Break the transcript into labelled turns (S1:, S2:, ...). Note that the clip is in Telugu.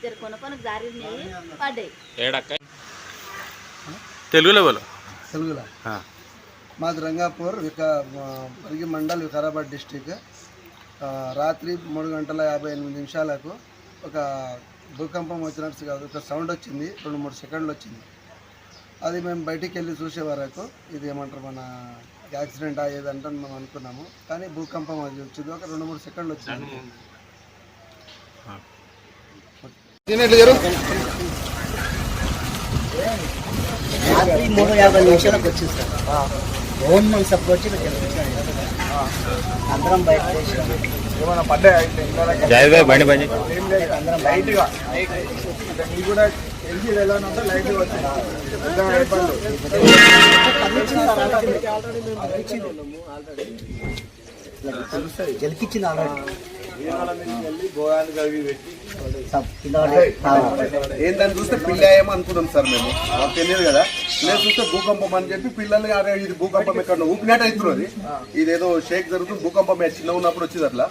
S1: జర కొనకొనకు జారినాయి పడ్డాయి.
S2: తెలుగులో
S3: మాది రంగాపూర్ పరిగి మండల్ వికారాబాద్ డిస్టిక్. రాత్రి 3:58 ఒక భూకంపం వచ్చినట్టు కాదు, ఒక సౌండ్ వచ్చింది, 2-3 సెకండ్లు వచ్చింది. అది మేము బయటికి వెళ్ళి చూసే వరకు ఇది ఏమంటారు మన యాక్సిడెంట్ అయ్యేదంటే మనం అనుకున్నాము. కానీ భూకంపం అది వచ్చింది, ఒక 2-3 సెకండ్లు వచ్చింది.
S4: రాత్రి 3:50 వచ్చింది సార్. ఫోన్ మన సపోర్ట్ వచ్చి అందరం బయట
S5: ఏమైనా పడ్డాయి
S2: బండి బండి
S5: అందరం లైట్గా కూడా ఎల్జీ ఎలా ఉంటే లైట్గా వచ్చింది.
S4: గెలిపించింది ఆల్రెడీ.
S3: ఏంటని చూస్తే పిల్ల ఏమో అనుకున్నాం సార్ మేము, మాకు తెలియదు కదా. నేను చూస్తే భూకంపం అని చెప్పి పిల్లల్ని అరే ఇది భూకంపం ఎక్కడ ఊపినట్టు అవుతున్నది, ఇదేదో షేక్ జరుగుతుంది, భూకంపం చిన్న ఉన్నప్పుడు వచ్చింది అట్లా.